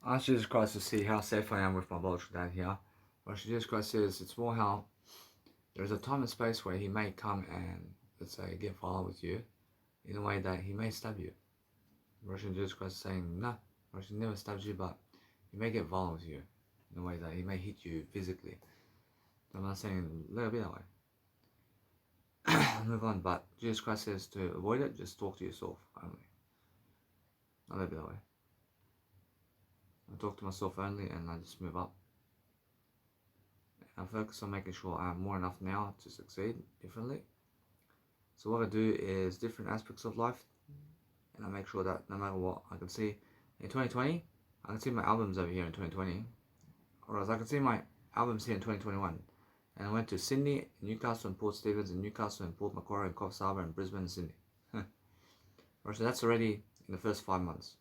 ask Jesus Christ to see how safe I am with my biological dad here. What Jesus Christ says, it's more how there's a time and space where he may come and, let's say, get violent with you in a way that he may stab you. Russian Jesus Christ is saying, no, Russian never stabs you, but he may get violent with you in a way that he may hit you physically. So I'm not saying let it be that way. Move on, but Jesus Christ says to avoid it, just talk to yourself only. Not let it be that way. I talk to myself only and I just move up. I focus on making sure I have more enough now to succeed differently. So what I do is different aspects of life, and I make sure that no matter what, I can see in 2020, I can see my albums over here in 2020, or else I can see my albums here in 2021. And I went to Sydney, Newcastle and Port Stephens, and Newcastle and Port Macquarie and Coffs Harbour and Brisbane and Sydney. So that's already in the first 5 months.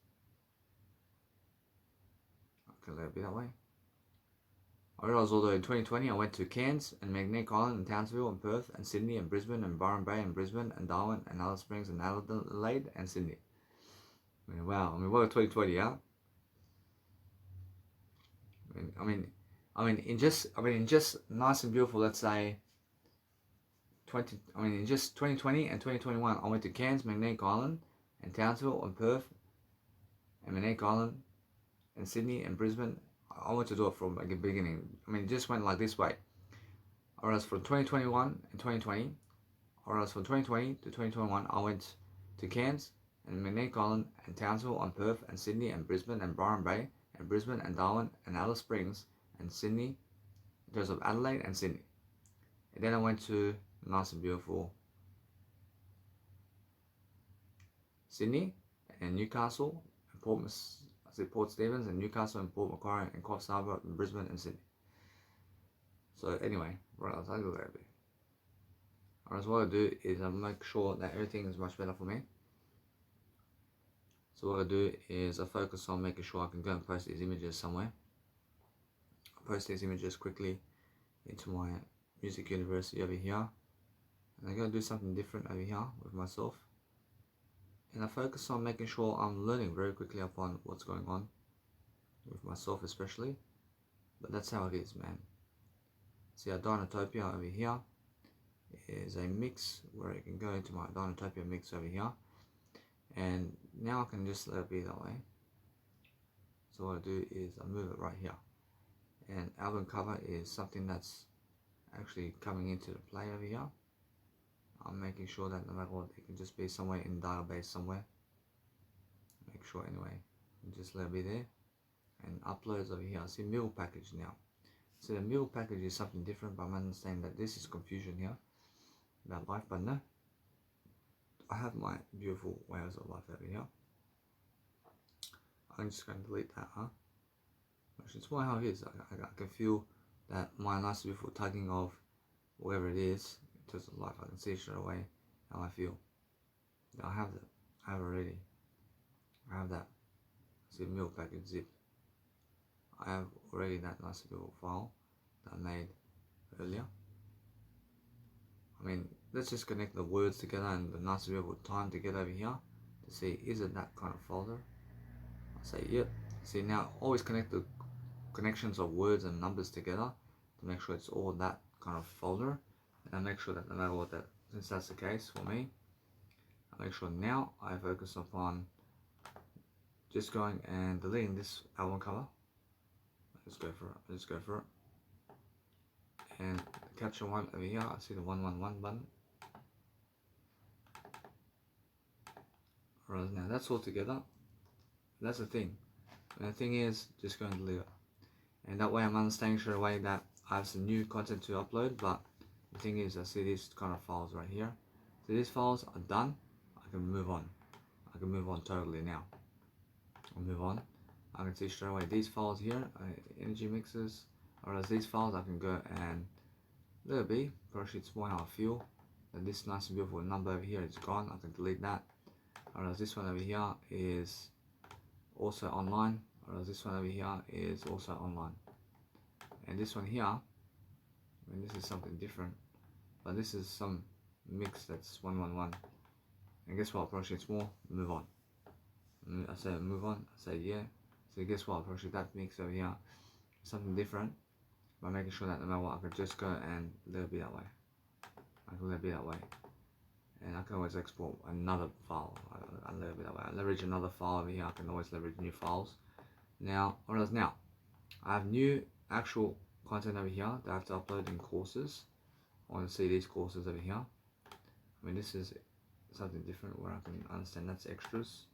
Okay, let it be that way. I realised although in 2020 I went to Cairns and Magnetic Island and Townsville and Perth and Sydney and Brisbane and Byron Bay and Brisbane and Darwin and Alice Springs and Adelaide and Sydney. I mean, wow, what a 2020, yeah? I mean, in just nice and beautiful, let's say, in just 2020 and 2021, I went to Cairns, Magnetic Island, and Townsville, and Perth, and Magnetic Island, and Sydney, and Brisbane. I want to do it from like the beginning. It just went like this way. Or else from 2021 and 2020, or else from 2020 to 2021, I went to Cairns, and Magnetic Island, and Townsville, and Perth, and Sydney, and Brisbane, and Byron Bay, and Brisbane, and Darwin, and Alice Springs, and Sydney, in terms of Adelaide and Sydney. And then I went to nice and beautiful Sydney, and Newcastle, and Port Stephens, and Newcastle, and Port Macquarie, and Coffs Harbour, and Brisbane, and Sydney. So anyway, what else I do there? Alright, so what I do is I make sure that everything is much better for me. So what I do is I focus on making sure I can go and post these images somewhere. I post these images quickly into my music university over here. And I go do something different over here with myself. And I focus on making sure I'm learning very quickly upon what's going on with myself especially. But that's how it is, man. See, our Dynatopia over here is a mix where I can go into my Dynatopia mix over here. And now I can just let it be that way. So what I do is I move it right here. And album cover is something that's actually coming into the play over here. I'm making sure that no matter what, it can just be somewhere in the database somewhere. Make sure anyway, just let it be there. And uploads over here. I see meal package now. So the meal package is something different, but I'm understanding that this is confusion here about life, but no. I have my beautiful ways of life over here. I'm just going to delete that, huh? It's more how it is. I can feel that my nice beautiful tugging of whatever it is in terms of life. I can see straight away how I feel. I have that. I have already. I have that. See, meal package zip. I have already that nice little file that I made earlier. Let's just connect the words together and the nice little time to get over here to see, is it that kind of folder? I'll say yep. See, now always connect the connections of words and numbers together to make sure it's all that kind of folder. And I make sure that no matter what that, since that's the case for me, I make sure now I focus upon just going and deleting this album cover. Let's go for it. Let's go for it. And the capture one over here, I see the 111 button. Alright, now that's all together. That's the thing. And the thing is, just go and delete it. And that way I'm understanding straight away that I have some new content to upload, but the thing is, I see these kind of files right here. So these files are done. I can move on. I can move on totally now. I'll move on. I can see straight away these files here, energy mixes, or as these files I can go and let it be. Probably it's more how I feel. That this nice and beautiful number over here is gone. I can delete that. Or as this one over here is also online. Or as this one over here is also online. And this one here, this is something different. But this is some mix that's 111. And guess what? Probably it's more. Move on. I say move on. I say yeah. So guess what? Actually, that mix over here is something different. By making sure that no matter what, I can just go and let it be that way. I can let it be that way. And I can always export another file. I let it be that way. I leverage another file over here. I can always leverage new files. Now, what else? Now, I have new actual content over here that I have to upload in courses. I want to see these courses over here. I mean, this is something different where I can understand that's extras.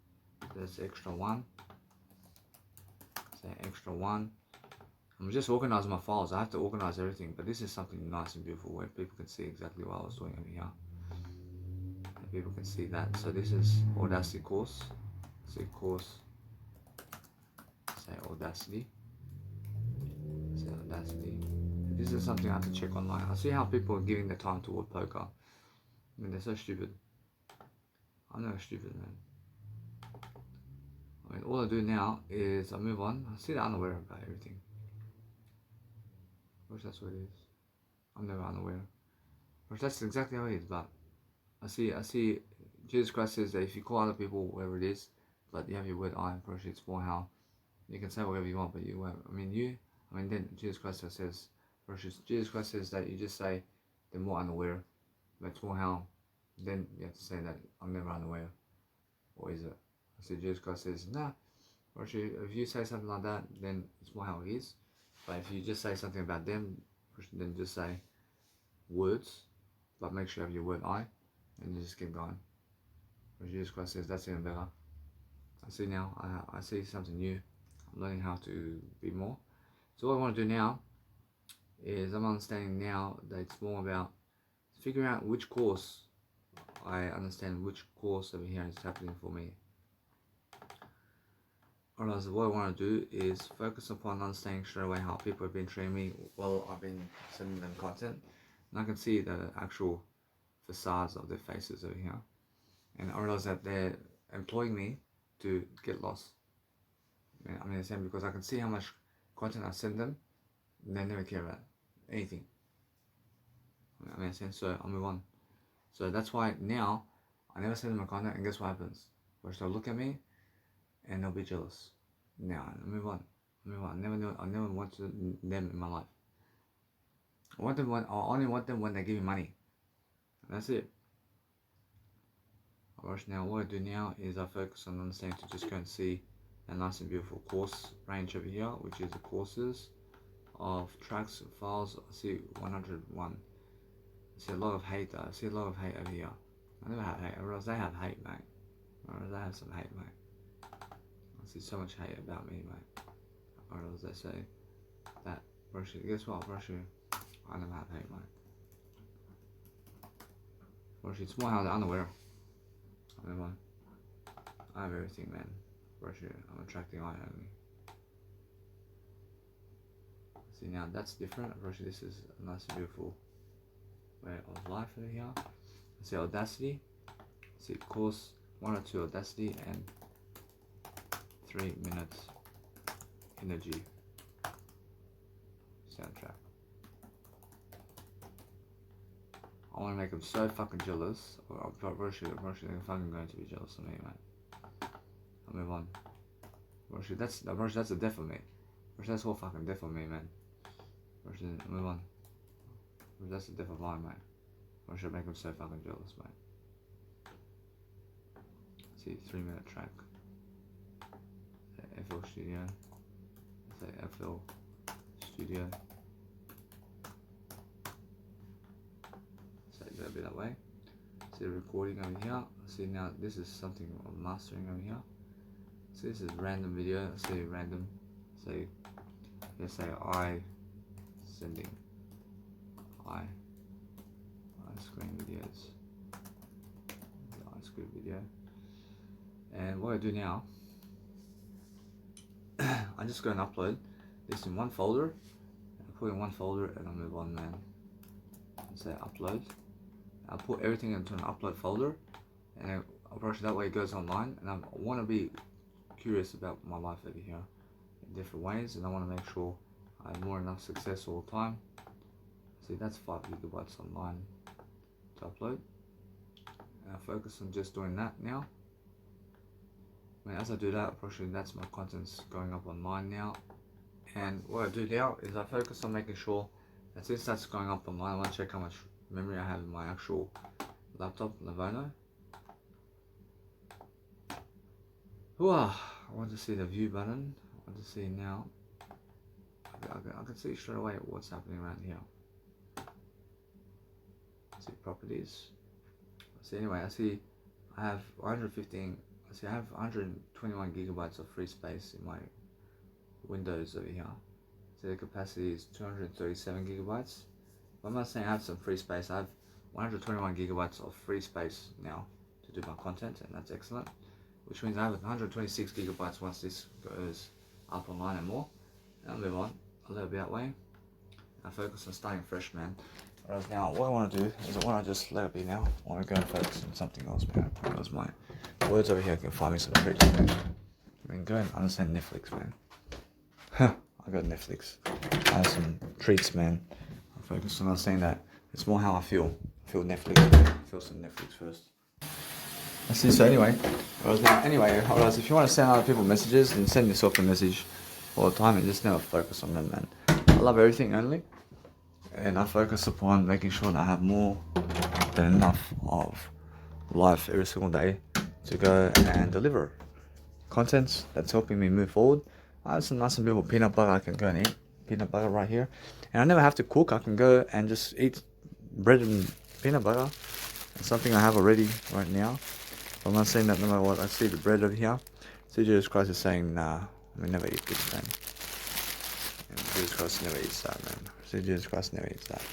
There's extra one. Say extra one. I'm just organizing my files. I have to organize everything, but this is something nice and beautiful where people can see exactly what I was doing over here. And people can see that. So this is Audacity course. Say course. Say Audacity. Say Audacity. This is something I have to check online. I see how people are giving their time toward poker. I mean, they're so stupid. I'm never stupid, man. I mean, all I do now is I move on. I see that I'm unaware about everything. Which that's what it is. I'm never unaware. Which that's exactly how it is. But I see. Jesus Christ says that if you call other people whatever it is, but you have your word I, first it's more how you can say whatever you want, but you won't. Then Jesus Christ says, first Jesus Christ says that you just say they're more unaware, but it's more how. Then you have to say that I'm never unaware, or is it? I see Jesus Christ says nah. Or if you say something like that, then it's more how it is. But if you just say something about them, then just say words, but make sure you have your word I, and you just keep going. Or Jesus Christ says that's even better. I see now, I see something new. I'm learning how to be more. So what I want to do now is I'm understanding now that it's more about figuring out which course I understand which course over here is happening for me. Alright, so what I want to do is focus upon understanding straight away how people have been treating me while I've been sending them content. And I can see the actual facades of their faces over here. And I realize that they're employing me to get lost. I mean, because I can see how much content I send them, and they never care about anything. So I'll move on. So that's why now, I never send them my content, and guess what happens? First they'll look at me, and they'll be jealous. Now I move on. I never want them in my life. I only want them when they give me money. And that's it. Now what I do now is I focus on understanding to just go and see a nice and beautiful course range over here, which is the courses of tracks, files. I see 101. I see a lot of hate though. I see a lot of hate over here. I never have hate. I realize they have hate, mate. I realize they have some hate, mate. I see so much hate about me, mate. I realize they say that. Guess what, Russia? I never have hate, mate. Russia, it's more how they're unaware. I mean, I have everything, man. Russia, I'm attracting eye only. See, now that's different. Russia, this is a nice and beautiful way of life over here. I see Audacity. I see course 1 or 2 Audacity and 3 minutes energy soundtrack. I want to make them so fucking jealous, or I'm they're fucking going to be jealous of me, mate. I'll move on. That's a death for me. That's all fucking death for me, man. I'll move on. That's the death of mine, mate. Should make them so fucking jealous, mate. See, 3-minute track. Say FL Studio. Say FL Studio. Say it a bit that way. See the recording over here. See now this is something I'm mastering over here. See this is random video. See random. Say let's say I sending I screen videos. I screen video. And what I do now, I just go and upload this in one folder. I put it in one folder and I'll move on, man. And say upload. I'll put everything into an upload folder, and that way it goes online. And I want to be curious about my life over here in different ways, and I want to make sure I have more enough success all the time. See, that's 5 gigabytes online to upload. And I focus on just doing that now. as I do that, approximately that's my contents going up online now. And what I do now is I focus on making sure that since that's going up online, I want to check how much memory I have in my actual laptop, Lenovo. I want to see the view button. I want to see now. I can see straight away what's happening around here. See properties. So anyway, I have 115. I have 121 gigabytes of free space in my Windows over here. So the capacity is 237 gigabytes. But I'm not saying I have some free space. I have 121 gigabytes of free space now to do my content, and that's excellent. Which means I have 126 gigabytes once this goes up online and more. And I'll move on a little bit that way. I focus on starting fresh, man. Whereas now, what I want to do is I want to just let it be now. I want to go and focus on something else, man. Because my words over here can find me some treats, man. I mean, go and understand Netflix, man. I got Netflix. I have some treats, man. I focus on understanding that it's more how I feel. I feel Netflix, man. I feel some Netflix first. I see, so anyway, whereas if you want to send other people messages, then send yourself a message all the time and just never focus on them, man. I love everything only. And I focus upon making sure that I have more than enough of life every single day to go and deliver content that's helping me move forward. I have some nice and beautiful peanut butter I can go and eat. Peanut butter right here. And I never have to cook. I can go and just eat bread and peanut butter. It's something I have already right now. I'm not saying that no matter what. I see the bread over here. So Jesus Christ is saying, nah, we never eat this, man. And Jesus Christ never eats that, man. So Jesus Christ never eats that.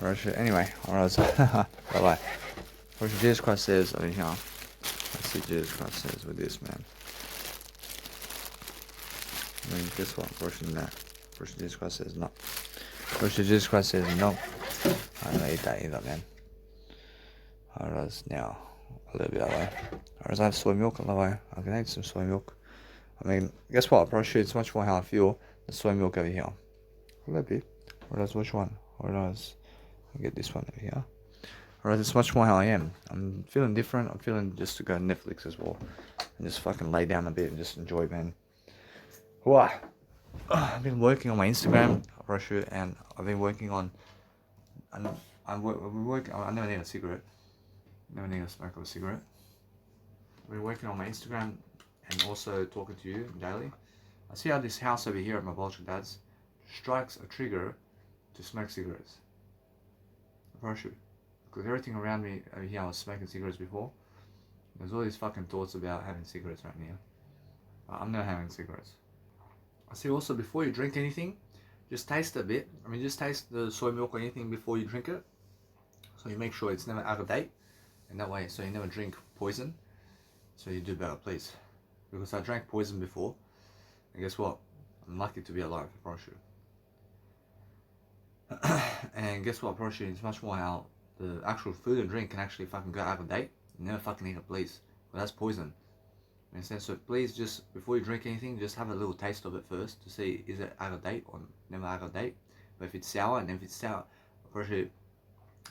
Alright, anyway, alright, bye-bye. What Jesus Christ says over here. Let's see what Jesus Christ says with this, man. I mean, guess what? Version Jesus Christ says no. Version Jesus Christ says no. I don't eat that either, man. Alright, now a little bit that way. Alright, I have soy milk on the way. I can eat some soy milk. I mean, guess what? Probably it's much more how I feel than soy milk over here. A little bit. Alright, which one? Alright, I get this one over here. Alright, it's much more how I am. I'm feeling different. I'm feeling just to go Netflix as well. And just fucking lay down a bit and just enjoy, man. Wow. I've been working on my Instagram, and I've been working on. I never need a cigarette. Never need a smoke of a cigarette. I've been working on my Instagram and also talking to you daily. I see how this house over here at my Bolshevik dad's strikes a trigger to smoke cigarettes. Because everything around me over here, I was smoking cigarettes before. There's all these fucking thoughts about having cigarettes right now. I'm not having cigarettes. I see also before you drink anything, just taste a bit. I mean, just taste the soy milk or anything before you drink it. So you make sure it's never out of date. And that way, so you never drink poison. So you do better, please. Because I drank poison before. And guess what? I'm lucky to be alive, I promise you. And guess what? I promise you, it's much more how the actual food and drink can actually fucking go out of date. You never fucking eat it, please. But that's poison. So please, just before you drink anything, just have a little taste of it first to see is it out of date or never out of date. But if it's sour, and if it's sour,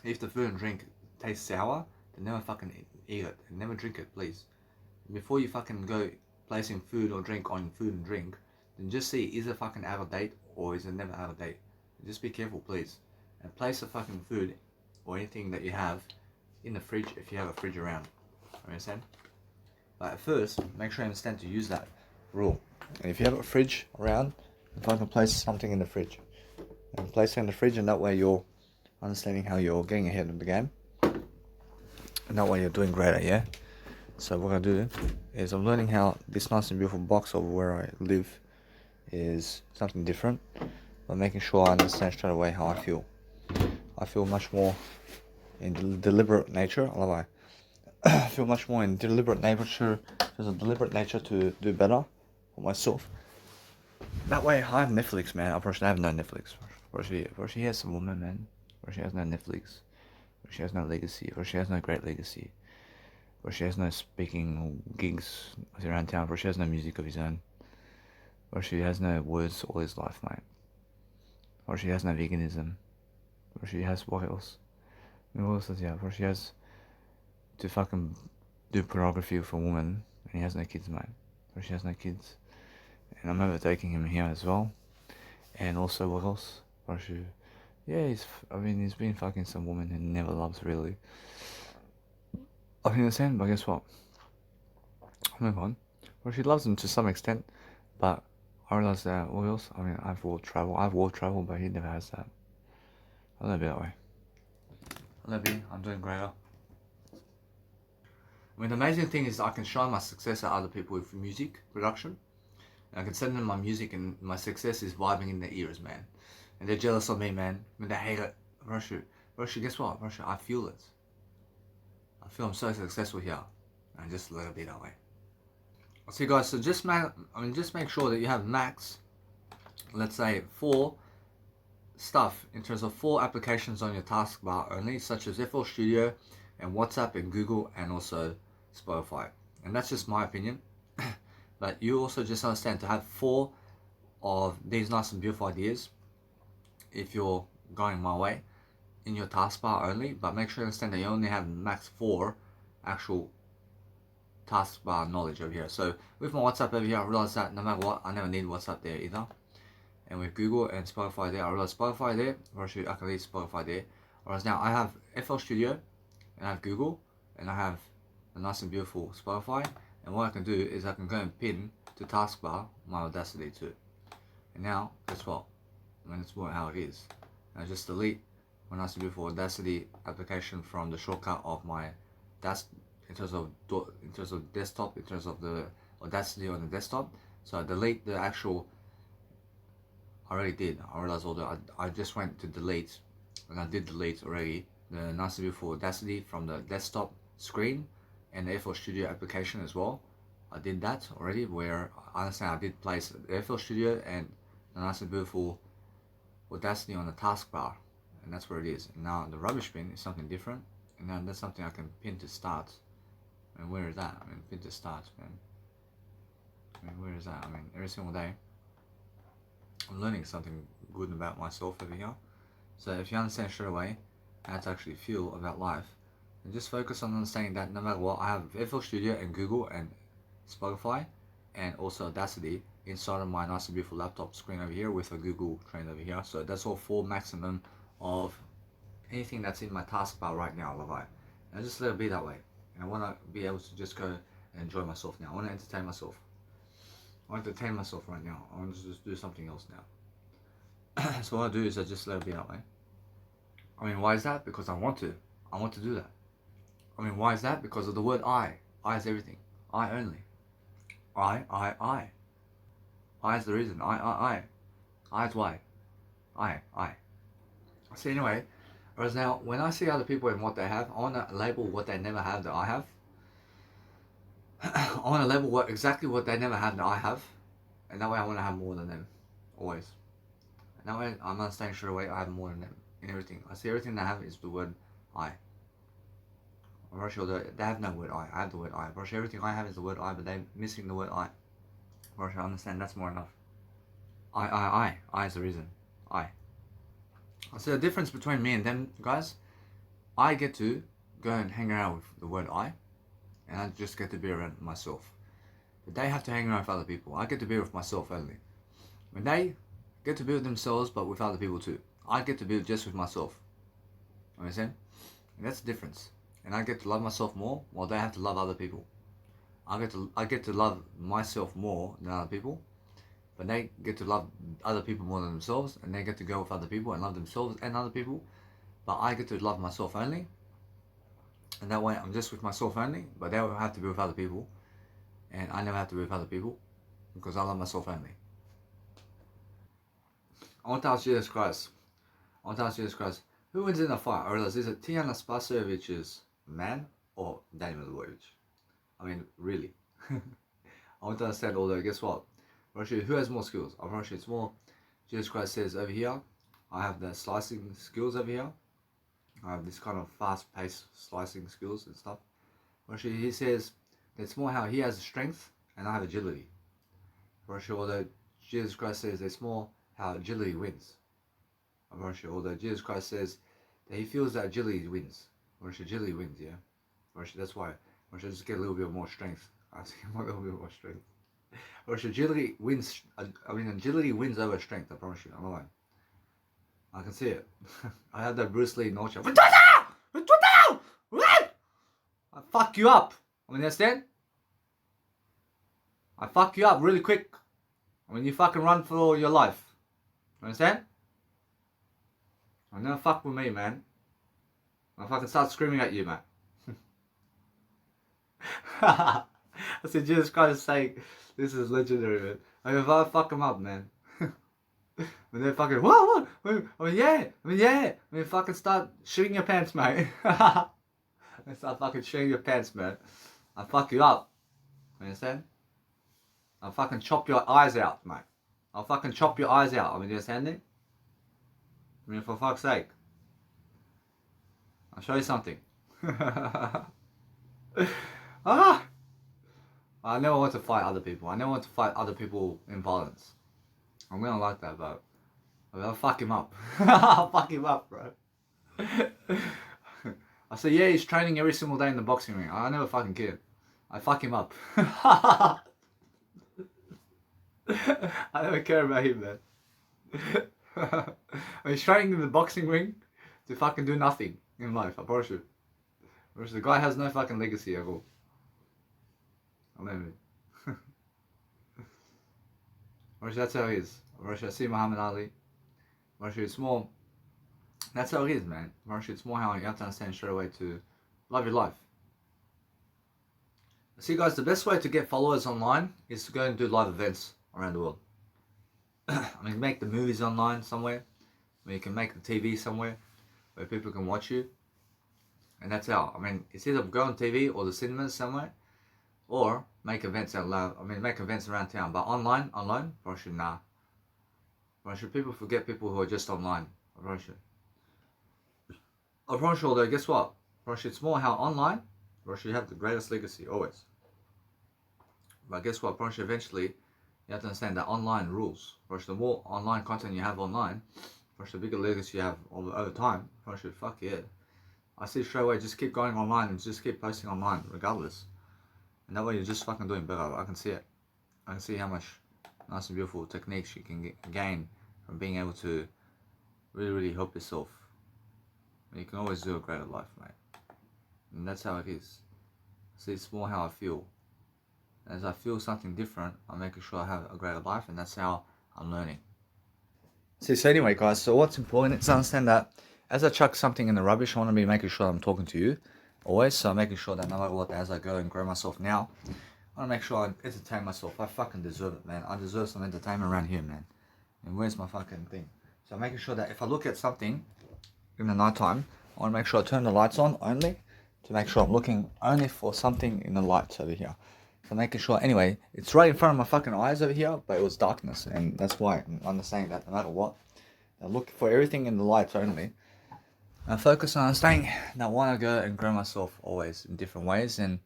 if the food and drink tastes sour, then never fucking eat it and never drink it, please. Before you fucking go placing food or drink on food and drink, then just see is it fucking out of date or is it never out of date. Just be careful, please, and place the fucking food or anything that you have in the fridge if you have a fridge around. Understand? But at first, make sure you understand to use that rule. And if you have a fridge around, if I can place something in the fridge, and place it in the fridge, and that way you're understanding how you're getting ahead of the game, and that way you're doing greater, yeah. So what I do is I'm learning how this nice and beautiful box over where I live is something different, but making sure I understand straight away how I feel. I feel much more in deliberate nature. I feel much more in deliberate nature. There's a deliberate nature to do better for myself. That way, I have Netflix, man. I have no Netflix. She has a woman, man. She has no Netflix. She has no legacy. She has no great legacy. She has no speaking gigs around town. She has no music of his own. She has no words all his life, mate. She has no veganism. She has what else? What else does she have? She has to fucking do pornography with a woman and he has no kids, mate. Roshi has no kids. And I remember taking him here as well. And also, what else? Roshi, yeah, he's been fucking some woman he never loves, really. I understand, but guess what? I'll move on. Roshi loves him to some extent, but I realize that, what else? I've world travel, but he never has that. I love it that way. I love you, I'm doing greater. The amazing thing is I can show my success at other people with music production. And I can send them my music and my success is vibing in their ears, man. And they're jealous of me, man. They hate it. Roshi, guess what? Roshi, I feel it. I feel I'm so successful here. And just let it be that way. So guys, so just make sure that you have max, let's say 4 stuff in terms of 4 applications on your taskbar only, such as FL Studio and WhatsApp and Google and also Spotify. And that's just my opinion. But you also just understand to have 4 of these nice and beautiful ideas if you're going my way in your taskbar only, but make sure you understand that you only have max 4 actual taskbar knowledge over here. So with my WhatsApp over here, I realized that no matter what, I never need WhatsApp there either. And with Google and Spotify there, I realized Spotify there, or actually I can leave Spotify there. Whereas now I have FL Studio, and I have Google, and I have a nice and beautiful Spotify. And what I can do is I can go and pin to taskbar my Audacity too. And now, guess what? It's more how it is. I just delete my nice and beautiful Audacity application from the shortcut of my in terms of desktop, in terms of the Audacity on the desktop. So I delete the actual. I already did. I realized I just went to delete, and I did delete already the nice and beautiful Audacity from the desktop screen and the FL Studio application as well. I did that already, where I understand I did place the FL Studio and the nice and beautiful Audacity on the taskbar, and that's where it is. And now the rubbish bin is something different, and now that's something I can pin to start. And where is that? Pin to start, man. Where is that? Every single day I'm learning something good about myself over here. So if you understand straight away how to actually feel about life, and just focus on understanding that no matter what, I have FL Studio and Google and Spotify and also Audacity inside of my nice and beautiful laptop screen over here with a Google train over here. So that's all 4 maximum of anything that's in my taskbar right now, love I. And I just let it be that way. And I want to be able to just go and enjoy myself now. I want to entertain myself. I want to entertain myself right now. I want to just do something else now. So what I do is I just let it be that way. Why is that? Because I want to. I want to do that. Why is that? Because of the word I. I is everything. I only. I. I is the reason. I. I is why. I. So anyway, whereas now, when I see other people and what they have, I want to label what they never have that I have. I want to label exactly what they never have that I have. And that way I want to have more than them. Always. And that way I'm understanding straight away I have more than them in everything. I see everything they have is the word I. I'm very sure they have no word I have the word I. I'm very sure everything I have is the word I, but they're missing the word I. I'm very sure I understand that's more enough. I is the reason. I see the difference between me and them, guys. I get to go and hang around with the word I, and I just get to be around myself. But they have to hang around with other people. I get to be with myself only. When they get to be with themselves, but with other people too. I get to be just with myself. Understand? And that's the difference. And I get to love myself more, while they have to love other people. I get to love myself more than other people, but they get to love other people more than themselves, and they get to go with other people and love themselves and other people. But I get to love myself only, and that way I'm just with myself only, but they will have to be with other people, and I never have to be with other people, because I love myself only. I want to ask Jesus Christ. Who wins in a fight? Or is it Tijana Spasovic's man or Daniel Lvovic? Really. I want to understand, although guess what? Who has more skills? I'm not sure it's more. Jesus Christ says over here, I have the slicing skills over here. I have this kind of fast-paced slicing skills and stuff. He says it's more how he has strength and I have agility. Although Jesus Christ says it's more how agility wins. I'm not sure. Although Jesus Christ says that he feels that agility wins. Agility wins, yeah. That's why. I just get a little bit more strength I see a little bit more strength. Or agility wins. Agility wins over strength. I promise you. I'm lying. I can see it. I had that Bruce Lee nausea. I fuck you up. I mean, understand? I fuck you up really quick. I mean, you fucking run for your life. Understand? I never fuck with me, man. I fucking start screaming at you, man. I said, Jesus Christ is saying, this is legendary, man. I mean, if I fuck them up, man. When they fucking, what? I mean, yeah. I mean, fucking start shitting your pants, mate. I start fucking shitting your pants, man. I fuck you up. You understand? I'll fucking chop your eyes out, mate. I'll fucking chop your eyes out. I mean, you understand it? I mean, for fuck's sake. I'll show you something. Ah! I never want to fight other people. I never want to fight other people in violence. I'm gonna like that, but I'll fuck him up. I'll fuck him up, bro. I say, yeah, he's training every single day in the boxing ring. I never fucking kid. I fuck him up. I never care about him, man. He's training in the boxing ring to fucking do nothing in life, I promise you. The guy has no fucking legacy at all. I mean, that's how he is. I see Muhammad Ali. It's more. That's how it is, man. It's more how you have to understand straight away to love your life. See, guys, the best way to get followers online is to go and do live events around the world. I mean, make the movies online somewhere. I mean, you can make the TV somewhere where people can watch you. And that's how. I mean, it's either go on TV or the cinemas somewhere, or make events out loud. I mean, make events around town. But online, probably nah. Probably people forget people who are just online. I promise you, although, guess what? Probably it's more how online, probably you have the greatest legacy, always. But guess what? Probably eventually, you have to understand that online rules. Probably the more online content you have online, probably the bigger legacy you have over time. Probably fuck yeah. I see straight away, just keep going online and just keep posting online regardless. And that way you're just fucking doing better. I can see it. I can see how much nice and beautiful techniques you can gain from being able to really help yourself. And you can always do a greater life, mate. And that's how it is. See, it's more how I feel. As I feel something different, I'm making sure I have a greater life, and that's how I'm learning. See, so anyway, guys, so what's important is to understand that as I chuck something in the rubbish, I want to be making sure I'm talking to you always. So I'm making sure that no matter what, as I go and grow myself now, I want to make sure I entertain myself. I fucking deserve it, man. I deserve some entertainment around here, man. And where's my fucking thing? So I'm making sure that if I look at something in the night time, I want to make sure I turn the lights on only to make sure I'm looking only for something in the lights over here. So making sure, anyway, it's right in front of my fucking eyes over here, but it was darkness, and that's why I'm understanding that no matter what, I look for everything in the lights only. I focus on understanding that I want to go and grow myself always in different ways, and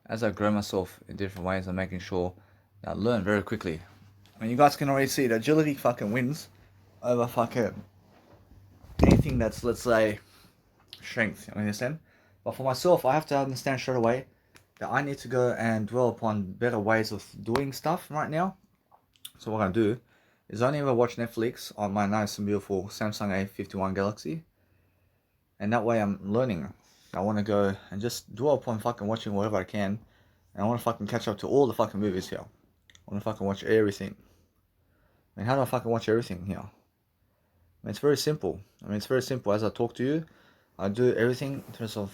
as I grow myself in different ways, I'm making sure that I learn very quickly. I mean, you guys can already see that agility fucking wins over fucking anything that's, let's say, strength. You understand? But for myself, I have to understand straight away that I need to go and dwell upon better ways of doing stuff right now. So what I'm going to do is only ever watch Netflix on my nice and beautiful Samsung A51 Galaxy. And that way I'm learning. I want to go and just dwell upon fucking watching whatever I can. And I want to fucking catch up to all the fucking movies here. I want to fucking watch everything. I mean, how do I fucking watch everything here? I mean, it's very simple. As I talk to you, I do everything in terms of,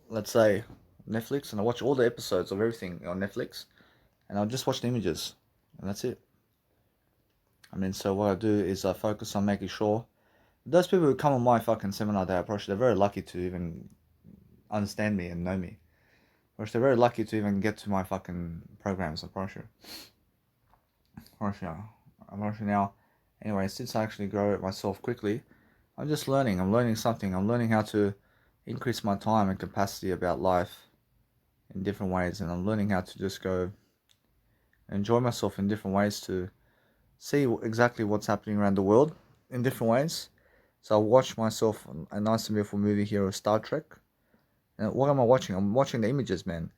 let's say, Netflix. And I watch all the episodes of everything on Netflix. And I'll just watch the images. And that's it. I mean, so what I do is I focus on making sure those people who come on my fucking seminar day, they're very lucky to even understand me and know me. They're very lucky to even get to my fucking programs, I promise you. Now, anyway, since I actually grow it myself quickly, I'm just learning. I'm learning something. I'm learning how to increase my time and capacity about life in different ways. And I'm learning how to just go enjoy myself in different ways to see exactly what's happening around the world in different ways. So I watched myself a nice and beautiful movie here of Star Trek. And what am I watching? I'm watching the images, man.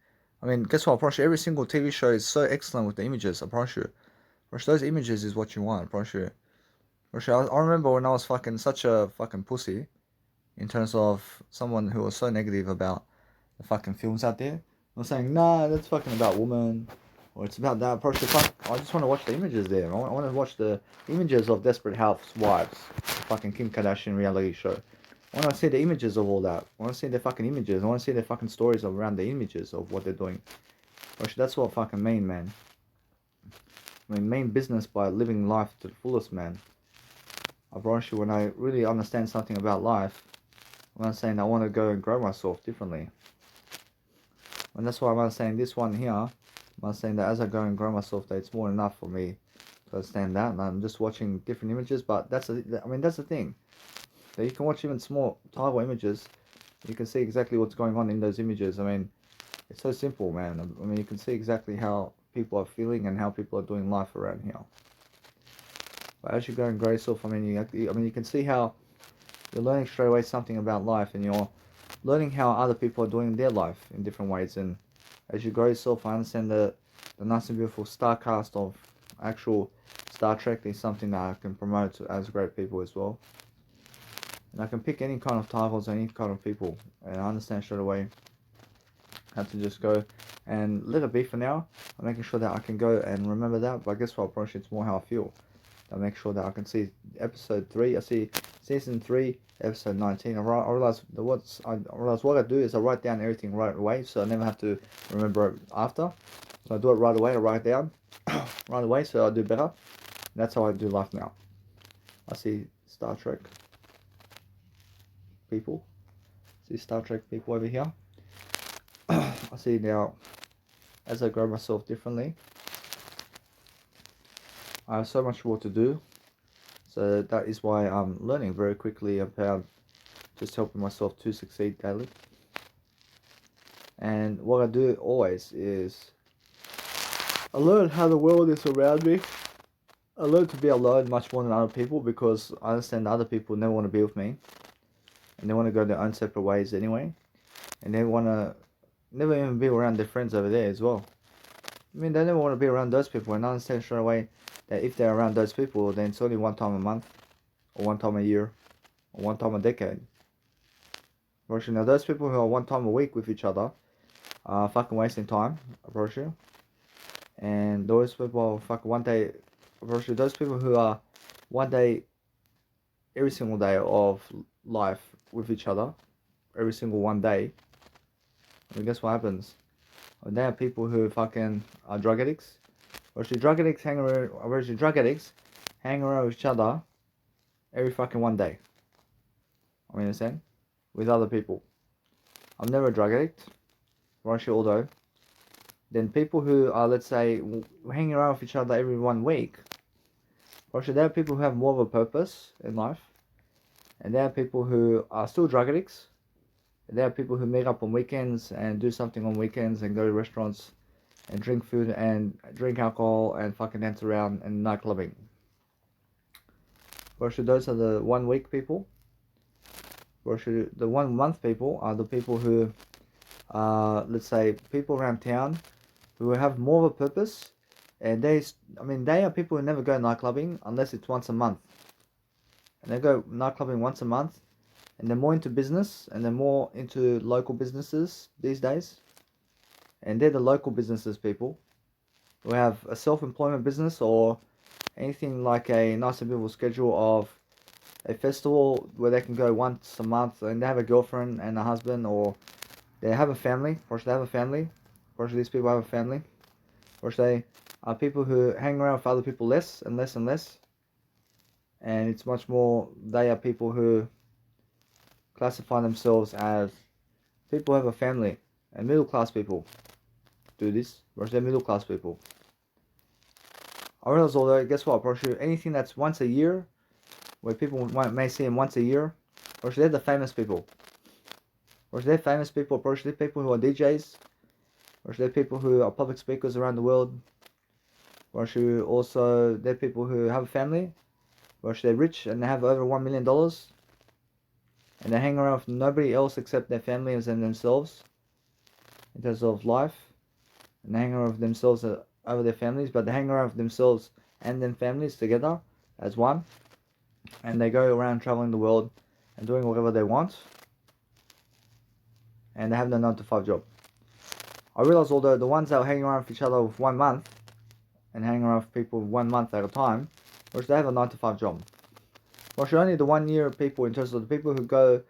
I mean, guess what? I promise you, every single TV show is so excellent with the images. I promise you. Those images is what you want. I promise you. I remember when I was fucking such a fucking pussy in terms of someone who was so negative about the fucking films out there. I was saying, nah, that's fucking about women, or it's about that. Probably, fuck, I just want to watch the images there. I want to watch the images of Desperate Housewives, the fucking Kim Kardashian reality show. I want to see the images of all that. I want to see the fucking images. I want to see the fucking stories around the images of what they're doing. Actually, that's what I fucking mean, man. I mean, main business by living life to the fullest, man. I promise you, when I really understand something about life, I'm saying I want to go and grow myself differently. And that's why I'm saying this one here. I'm saying that as I go and grow myself, that it's more than enough for me to understand that. And I'm just watching different images, but that's the thing. That you can watch even small title images. You can see exactly what's going on in those images. I mean, it's so simple, man. I mean, you can see exactly how people are feeling and how people are doing life around here. But as you go and grow yourself, I mean, you can see how you're learning straight away something about life, and you're learning how other people are doing their life in different ways. And as you grow yourself, I understand the nice and beautiful star cast of actual Star Trek is something that I can promote as great people as well. And I can pick any kind of titles, any kind of people, and I understand straight away how to just go and let it be for now. I'm making sure that I can go and remember that, but I guess what I promise it's more how I feel. I make sure that I can see episode 3, I see season 3, episode 19. I realize what I do is I write down everything right away, so I never have to remember it after. So I do it right away, I write it down right away, so I do better. And that's how I do life now. I see Star Trek people. See Star Trek people over here. I see now, as I grow myself differently, I have so much more to do. So that is why I'm learning very quickly about just helping myself to succeed daily. And what I do always is I learn how the world is around me. I learn to be alone much more than other people, because I understand other people never want to be with me. And they want to go their own separate ways anyway. And they want to never even be around their friends over there as well. I mean, they never want to be around those people, and I understand straight away that if they're around those people, then it's only one time a month, or one time a year, or one time a decade. Virtually, now those people who are one time a week with each other are fucking wasting time, virtually. And those people are fucking one day, virtually those people who are one day, every single day of life with each other, every single one day, I mean, guess what happens? Well, there are people who fucking are drug addicts. Drug addicts hang around with each other every fucking one day. I mean, understand? With other people. I'm never a drug addict, although. Then people who are, let's say, hanging around with each other every 1 week. There are people who have more of a purpose in life. And there are people who are still drug addicts. There are people who meet up on weekends and do something on weekends and go to restaurants and drink food and drink alcohol and fucking dance around and nightclubbing. Those are the 1 week people. The 1 month people are the people who, let's say, people around town who have more of a purpose. And they are people who never go nightclubbing unless it's once a month. And they go nightclubbing once a month. And they're more into business, and they're more into local businesses these days. And they're the local businesses people who have a self-employment business or anything like a nice and beautiful schedule of a festival where they can go once a month, and they have a girlfriend and a husband, or they have a family. These people have a family. Or they are people who hang around with other people less and less and less. And it's much more, they are people who classify themselves as people who have a family, and middle class people do this, whereas they're middle class people. I realize, although, guess what, anything that's once a year, where people may see them once a year, or they're the famous people. Or they're famous people, they're people who are DJs, or they're people who are public speakers around the world, or also they're people who have a family, or they're rich and they have over $1 million. And they hang around with nobody else except their families and themselves in terms of life. and they hang around with themselves over their families, but they hang around with themselves and their families together as one, and they go around traveling the world and doing whatever they want, and they have no 9 to 5 job. I realize although the ones that are hanging around with each other with 1 month and hanging around with people 1 month at a time, which they have a 9 to 5 job. Well, you only the 1 year people in terms of the people who go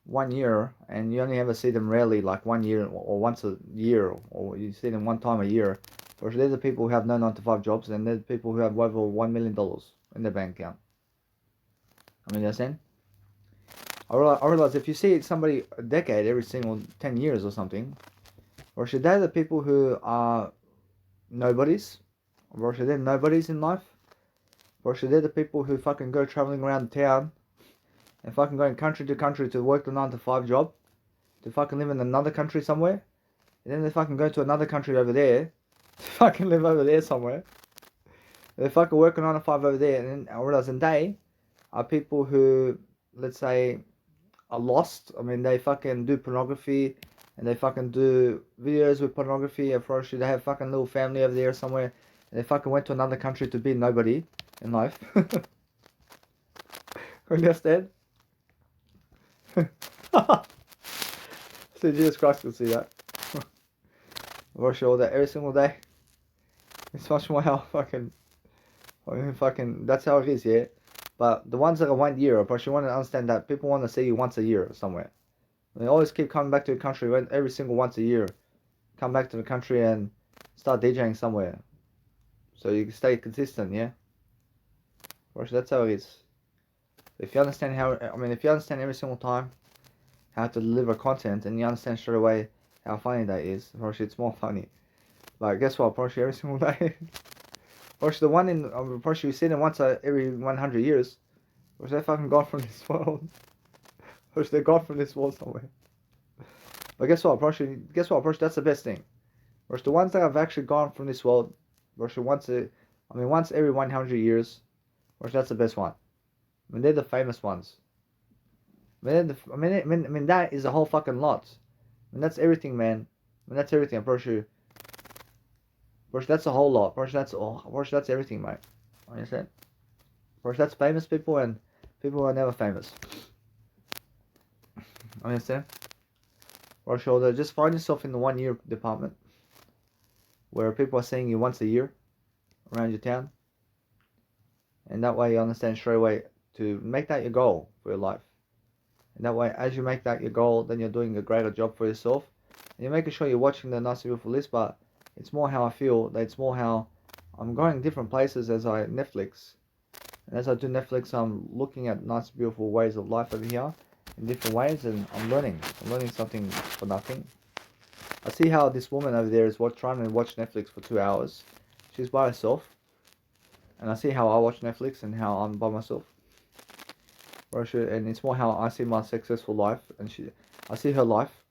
1 year and you only ever see them rarely, like 1 year or once a year, or you see them one time a year. Whereas they're the people who have no 9 to 5 jobs, and they're the people who have over $1 million in their bank account. I mean, you understand? I realize if you see somebody a decade every single 10 years or something, or should they the people who are nobodies, or should they nobodies in life, or should they the people who fucking go traveling around town and fucking going country to country to work the 9 to 5 job, to fucking live in another country somewhere, and then they fucking go to another country over there to fucking live over there somewhere. They fucking work a 9 to 5 over there, and then I realize they are people who, let's say, are lost. I mean, they fucking do pornography, and they fucking do videos with pornography, and for they have fucking little family over there somewhere, and they fucking went to another country to be nobody in life. Understand? So Jesus Christ will see that. For sure that every single day. It's much more how fucking that's how it is, yeah. But the ones that are 1 year, of course, you want to understand that people want to see you once a year somewhere. They always keep coming back to the country every single once a year. Come back to the country and start DJing somewhere. So you can stay consistent, yeah. Of course, that's how it is. If you understand if you understand every single time how to deliver content, and you understand straight away how funny that is, of course, it's more funny. But guess what? Porsche every single day. Porsche the one in Porsche you see them once every 100 years. Porsche they fucking gone from this world. Porsche they're gone from this world somewhere. But guess what? Porsche that's the best thing. Porsche the ones that have actually gone from this world. Porsche once every 100 years. Porsche that's the best one. I mean they're the famous ones. I mean that is a whole fucking lot. I mean that's everything, man. I mean that's everything. Porsche that's a whole lot. Porsche that's everything, mate. Understand? Porsche that's famous people and people who are never famous. Understand? Porsche, just find yourself in the 1 year department where people are seeing you once a year around your town, and that way you understand straight away to make that your goal for your life. And that way, as you make that your goal, then you're doing a greater job for yourself, and you're making sure you're watching the Nice and Beautiful list. But it's more how I feel. It's more how I'm going different places as I Netflix. And as I do Netflix, I'm looking at nice, beautiful ways of life over here in different ways, and I'm learning. I'm learning something for nothing. I see how this woman over there is trying to watch Netflix for 2 hours. She's by herself. And I see how I watch Netflix and how I'm by myself. And it's more how I see my successful life, and I see her life,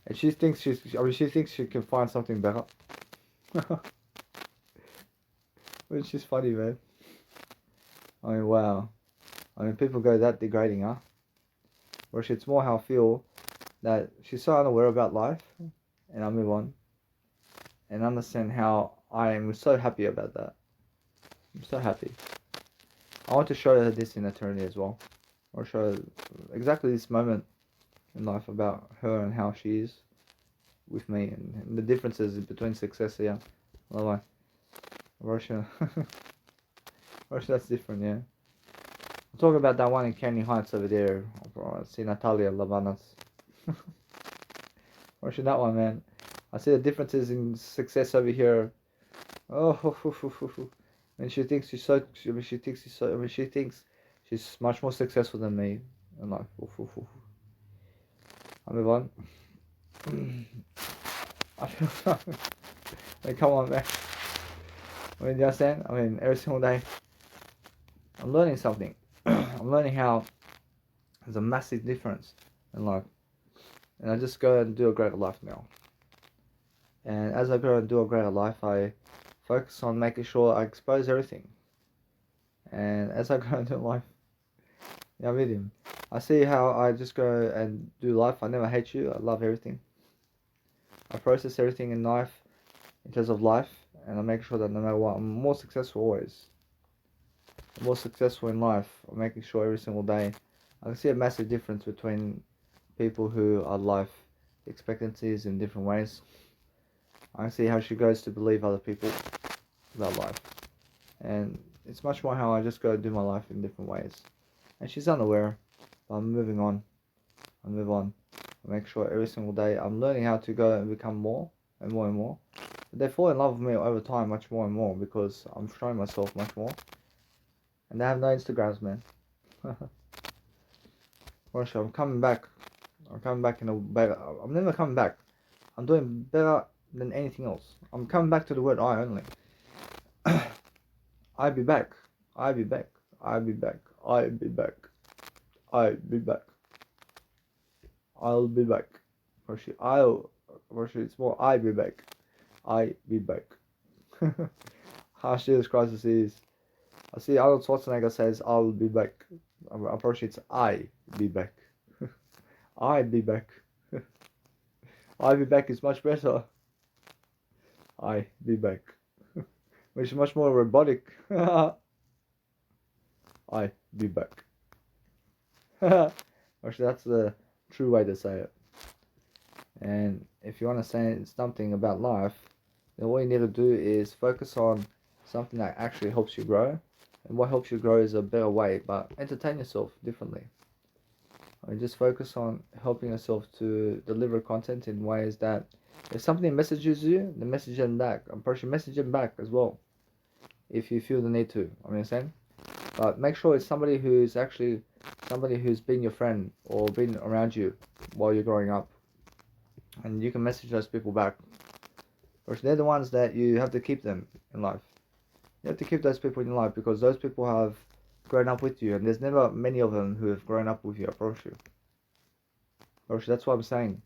and she thinks she can find something better. Which is funny, man. I mean, wow. I mean, people go that degrading, huh? Whereas it's more how I feel that she's so unaware about life, and I move on, and understand how I am so happy about that. I'm so happy. I want to show her this in eternity as well. Or show her exactly this moment in life about her and how she is with me, and the differences between success here. Like, Russia. Russia, that's different, yeah. I'm talking about that one in Candy Heights over there. I see Natalia Lavanas. Russia, that one, man. I see the differences in success over here. Oh, and she thinks she thinks she's much more successful than me in life. I move on. I mean, come on, man. I mean, you understand? I mean, every single day, I'm learning something. I'm learning how there's a massive difference in life. And I just go and do a greater life now. And as I go and do a greater life, I focus on making sure I expose everything. And as I go and do life, yeah, I'm with him. I see how I just go and do life. I never hate you. I love everything. I process everything in life in terms of life, and I'm making sure that no matter what, I'm more successful always. I'm more successful in life. I'm making sure every single day. I can see a massive difference between people who are life expectancies in different ways. I can see how she goes to believe other people about life. And it's much more how I just go do my life in different ways. And she's unaware, but I'm moving on. I move on. I make sure every single day I'm learning how to go and become more and more and more. But they fall in love with me over time much more and more because I'm showing myself much more. And they have no Instagrams, man. Russia, I'm coming back. I'm coming back in a better. I'm never coming back. I'm doing better than anything else. I'm coming back to the word I only. I be back. I be back. I be back. I be back. I be back. I'll be back. Actually, it's more I be back. I be back. How Jesus Christ is. I see Arnold Schwarzenegger says I'll be back. Approach it's I be back. I be back. I be back is much better. I be back. Which is much more robotic. I be back. Actually, that's the true way to say it. And if you want to say something about life, then all you need to do is focus on something that actually helps you grow. And what helps you grow is a better way, but entertain yourself differently. And just focus on helping yourself to deliver content in ways that if somebody messages you, then message them back. I'm probably message them back as well if you feel the need to. I mean, saying, but make sure it's somebody who's actually somebody who's been your friend or been around you while you're growing up, and you can message those people back. Because they're the ones that you have to keep them in life. You have to keep those people in your life because those people have grown up with you, and there's never many of them who have grown up with you. I promise you. That's what I'm saying.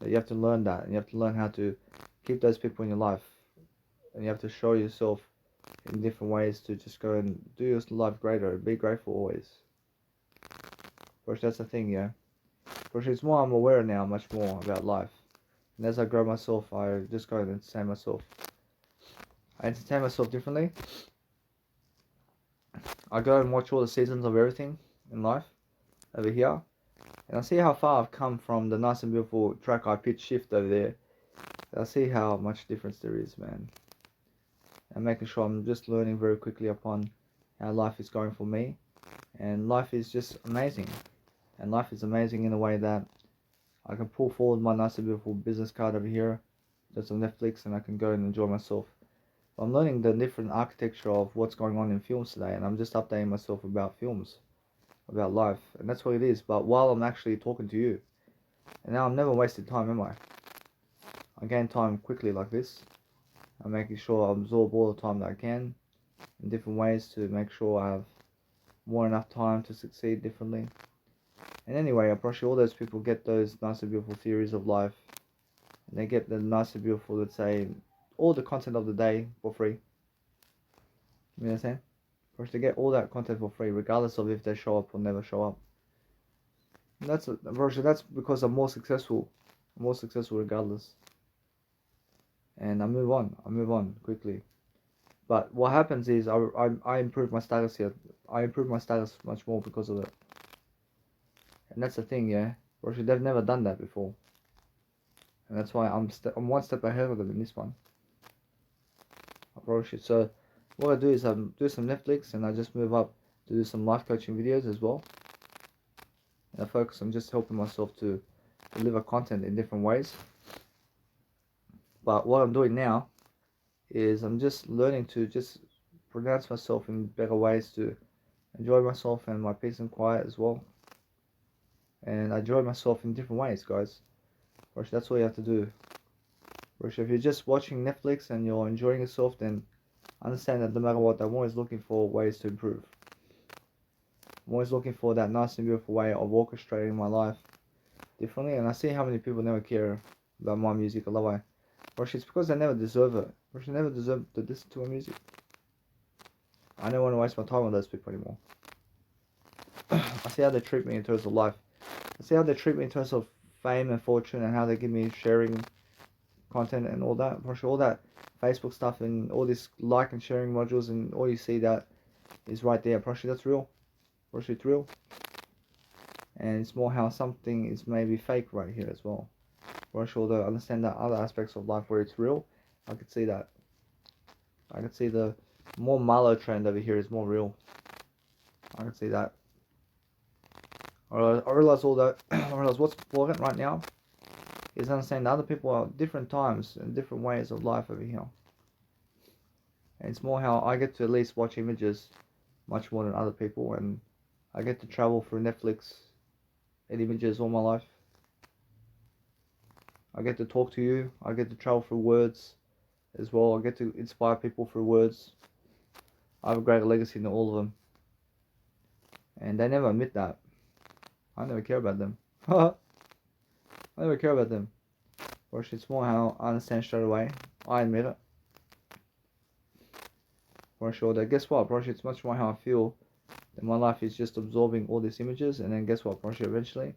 That you have to learn that, and you have to learn how to keep those people in your life, and you have to show yourself in different ways to just go and do your life greater. Be grateful always. That's the thing, yeah. It's more I'm aware now, much more about life, and as I grow myself, I just go and entertain myself. I entertain myself differently. I go and watch all the seasons of everything in life over here, and I see how far I've come from the nice and beautiful track I pitch shift over there. I see how much difference there is, man. And making sure I'm just learning very quickly upon how life is going for me. And life is just amazing. And life is amazing in a way that I can pull forward my nice and beautiful business card over here, just on Netflix, and I can go and enjoy myself. I'm learning the different architecture of what's going on in films today, and I'm just updating myself about films, about life, and that's what it is. But while I'm actually talking to you, and now I'm never wasting time, am I? I gain time quickly like this. I'm making sure I absorb all the time that I can in different ways to make sure I have more enough time to succeed differently. And anyway, I approach all those people get those nice and beautiful theories of life, and they get the nice and beautiful, let's say, all the content of the day for free. You know what I'm saying? Of course, they get all that content for free, regardless of if they show up or never show up. And that's because I'm more successful. I'm more successful regardless. And I move on quickly. But what happens is I improve my status here. I improve my status much more because of it. And that's the thing, yeah. Roshi, they've never done that before. And that's why I'm one step ahead of them in this one. Roshi. So what I do is I do some Netflix and I just move up to do some life coaching videos as well. And I focus on just helping myself to deliver content in different ways. But what I'm doing now is I'm just learning to just pronounce myself in better ways to enjoy myself and my peace and quiet as well. And I enjoy myself in different ways, guys. Roshi, that's all you have to do. Roshi, if you're just watching Netflix and you're enjoying yourself, then understand that no matter what, I'm always looking for ways to improve. I'm always looking for that nice and beautiful way of orchestrating my life differently. And I see how many people never care about my music or the way. Roshi, it's because they never deserve it. Roshi never deserve to listen to my music. I don't want to waste my time with those people anymore. I see how they treat me in terms of life. I see how they treat me in terms of fame and fortune and how they give me sharing content and all that. For sure, all that Facebook stuff and all this like and sharing modules, and all you see that is right there. Partially that's real. Partially it's real. And it's more how something is maybe fake right here as well. Partially, although I understand that other aspects of life where it's real, I could see that. I could see the more mellow trend over here is more real. I can see that. I realize all that. I realize what's important right now is understanding that other people are different times and different ways of life over here. And it's more how I get to at least watch images much more than other people, and I get to travel through Netflix and images all my life. I get to talk to you. I get to travel through words as well. I get to inspire people through words. I have a great legacy in all of them. And they never admit that. I never care about them. I never care about them. Or it's more how I understand straight away. I admit it. For sure that guess what, Brosh, it's much more how I feel that my life is just absorbing all these images, and then guess what, Brosh, eventually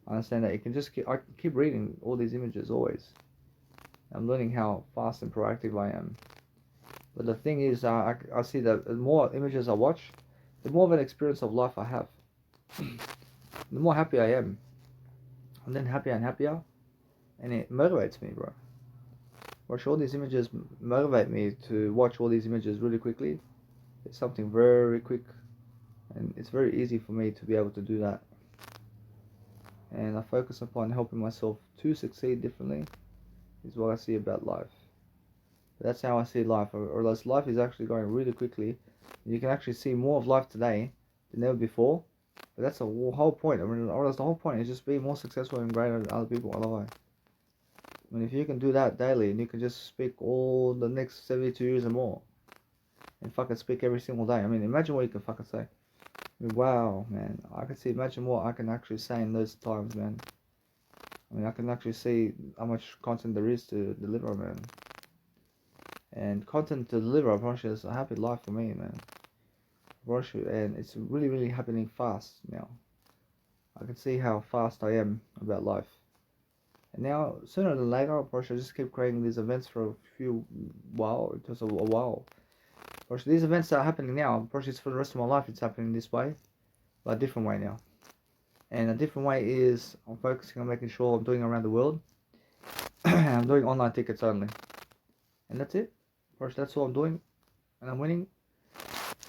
I understand that it can just I can keep reading all these images always. I'm learning how fast and proactive I am. But the thing is, I see that the more images I watch, the more of an experience of life I have. The more happy I am. And then happier and happier. And it motivates me, bro. Watch all these images motivate me to watch all these images really quickly. It's something very quick. And it's very easy for me to be able to do that. And I focus upon helping myself to succeed differently. Is what I see about life. That's how I see life. Or else life is actually going really quickly. You can actually see more of life today than ever before. But that's the whole point. I mean, or else the whole point is just being more successful and greater than other people. Otherwise, I mean, if you can do that daily and you can just speak all the next 72 years or more, and fucking speak every single day. I mean, imagine what you can fucking say. I mean, wow, man. I can see. Imagine what I can actually say in those times, man. I mean, I can actually see how much content there is to deliver, man. And content to deliver, approach is a happy life for me, man. And it's really, really happening fast now. I can see how fast I am about life. And now, sooner than later, approach I just keep creating these events for a while. Approach these events that are happening now, approach it's for the rest of my life. It's happening this way, but a different way now. And a different way is I'm focusing on making sure I'm doing around the world. I'm doing online tickets only, and that's it. Approach that's all I'm doing, and I'm winning.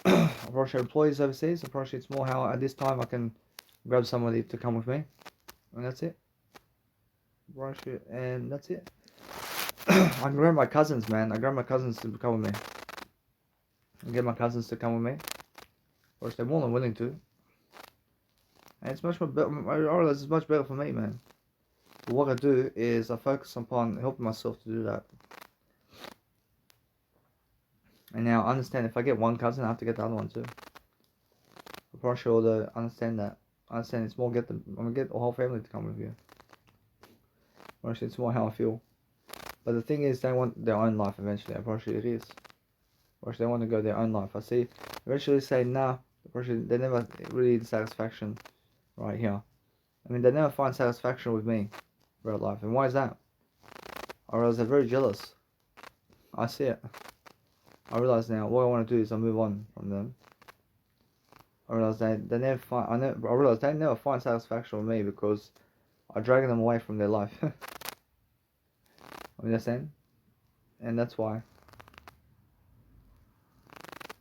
Approach employees overseas. Approach it's more how at this time I can grab somebody to come with me, and that's it. And that's it. I can grab my cousins, man. I grab my cousins to come with me. I get my cousins to come with me. Of course, they're more than willing to. And it's much more better. It's much better for me, man. But what I do is I focus upon helping myself to do that. And now I understand if I get one cousin, I have to get the other one too. I'm pretty sure to understand that. I understand it's more I'm gonna get the whole family to come with you. Or it's more how I feel. But the thing is, they want their own life eventually. Apparently it is. Or they want to go their own life. I see. Eventually say nah. They never really need satisfaction right here. I mean, they never find satisfaction with me about life. And why is that? Or else they're very jealous. I see it. I realize now what I want to do is I move on from them. I realize they never find. I realize they never find satisfaction with me because I drag them away from their life. I understand, and that's why.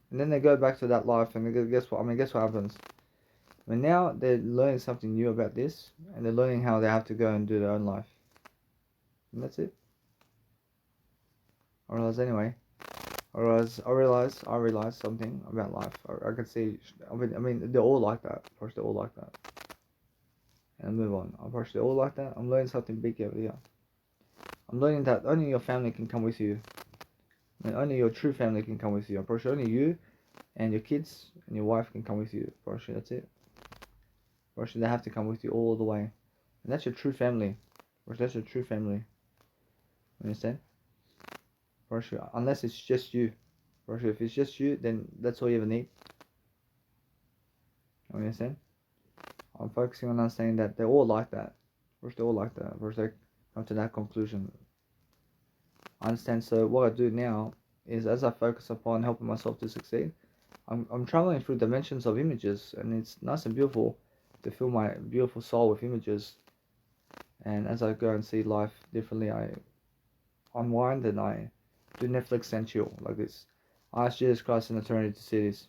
And then they go back to that life, and guess what? I mean, guess what happens? I mean, now they're learning something new about this, and they're learning how they have to go and do their own life. And that's it. I realize anyway. I realize something about life. I can see. I mean, they're all like that. Of course, they're all like that. And move on. Of course, they're all like that. I'm learning something big over here. I'm learning that only your family can come with you. I mean, only your true family can come with you. Of course, only you and your kids and your wife can come with you. Of course, that's it. Of course, they have to come with you all the way. And that's your true family. Of course, that's your true family. Understand? For sure. Unless it's just you. For sure. If it's just you, then that's all you ever need. Understand? I'm focusing on understanding that they're all like that. First, they're all like that. First, they come to that conclusion. I understand. So what I do now is, as I focus upon helping myself to succeed, I'm traveling through dimensions of images, and it's nice and beautiful to fill my beautiful soul with images. And as I go and see life differently, I unwind and I do Netflix and chill like this. I ask Jesus Christ and eternity to see this.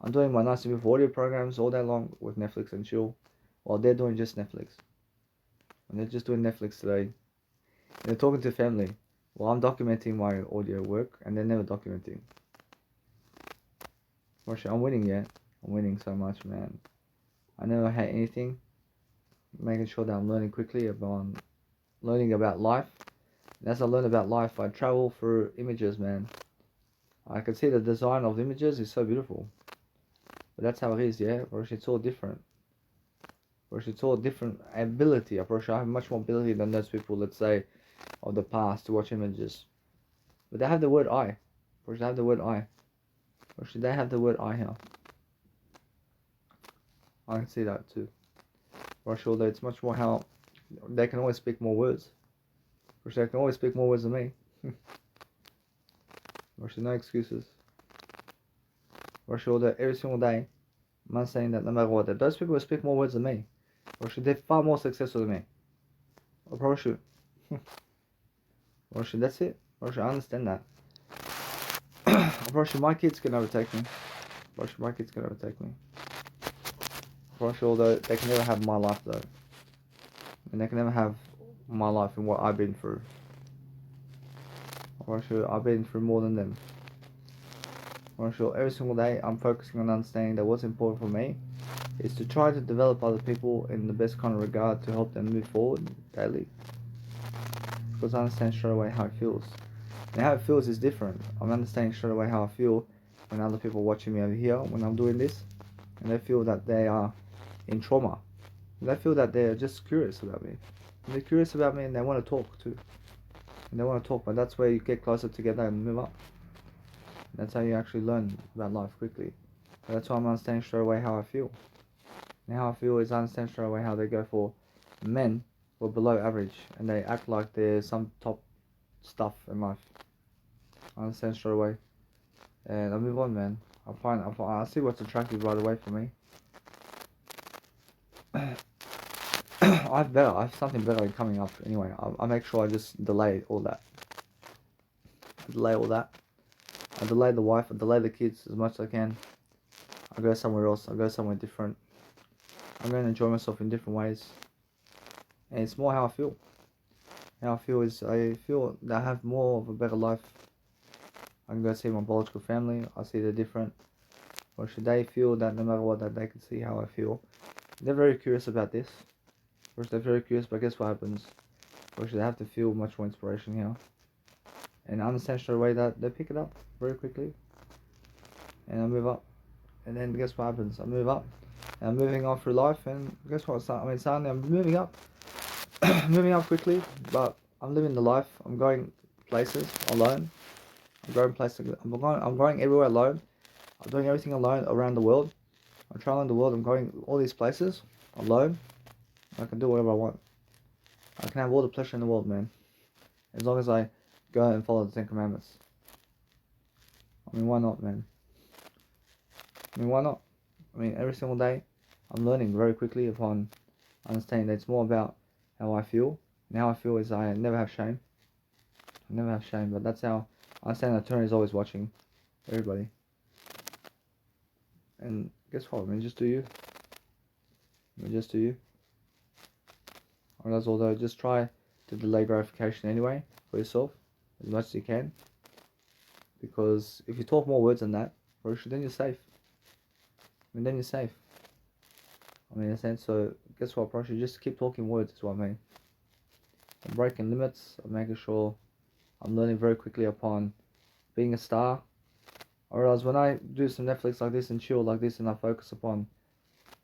I'm doing my nice and beautiful audio programs all day long with Netflix and chill, while they're doing just Netflix. And they're just doing Netflix today. And they're talking to family while I'm documenting my audio work, and they're never documenting. Actually, I'm winning, yeah. I'm winning so much, man. I never hate anything. Making sure that I'm learning quickly about learning about life. And as I learn about life, I travel through images, man. I can see the design of the images is so beautiful. But that's how it is, yeah. It's all different. It's all different ability. I have much more ability than those people, let's say, of the past to watch images. But they have the word I. They have the word I. They have the word I here. I can see that too. Although it's much more how they can always speak more words. They can always speak more words than me. No excuses. Although every single day, I'm saying that no matter what, that those people will speak more words than me. They're far more successful than me. Or probably that's it. I understand that. My kids can overtake me. My kids can overtake me. Although they can never have my life though. And they can never have my life and what I've been through. I've been through more than them. Every single day I'm focusing on understanding that what's important for me is to try to develop other people in the best kind of regard to help them move forward daily. Because I understand straight away how it feels. And how it feels is different. I'm understanding straight away how I feel when other people are watching me over here when I'm doing this, and they feel that they are in trauma. And they feel that they're just curious about me. And they're curious about me and they want to talk too. And they want to talk, but that's where you get closer together and move up. And that's how you actually learn about life quickly. And that's why I'm understanding straight away how I feel. And how I feel is I understand straight away how they go for men who are below average and they act like they're some top stuff in life. I understand straight away. And I move on, man. I see what's attractive right away for me. I have something better coming up anyway. I make sure I just delay all that. I delay the wife, I delay the kids as much as I can. I go somewhere else, I go somewhere different. I'm going to enjoy myself in different ways. And it's more how I feel. How I feel is I feel that I have more of a better life. I can go see my biological family, I see they're different. Or should they feel that no matter what, that they can see how I feel. They're very curious about this. Or they're very curious, but guess what happens? Or should they have to feel much more inspiration here. And I understand straight away that they pick it up very quickly. And I move up. And then guess what happens? I move up. And I'm moving on through life, and guess what? Suddenly I'm moving up. Moving up quickly, but I'm living the life. I'm going places alone. I'm going places. I'm going everywhere alone. I'm doing everything alone around the world. I'm traveling the world. I'm going all these places alone. I can do whatever I want. I can have all the pleasure in the world, man. As long as I go and follow the 10 Commandments. I mean, why not, man? Why not? Every single day, I'm learning very quickly upon understanding that it's more about how I feel. And how I feel is I never have shame. I never have shame, but that's how I understand that Turner is always watching everybody. And guess what? Just do you. Just do you. Or that's although just try to delay gratification anyway for yourself as much as you can. Because if you talk more words than that, then you're safe. Then you're safe. In a sense, so guess what, Pressure? Just keep talking words is what I mean. I'm breaking limits, I'm making sure I'm learning very quickly upon being a star. Or else when I do some Netflix like this and chill like this and I focus upon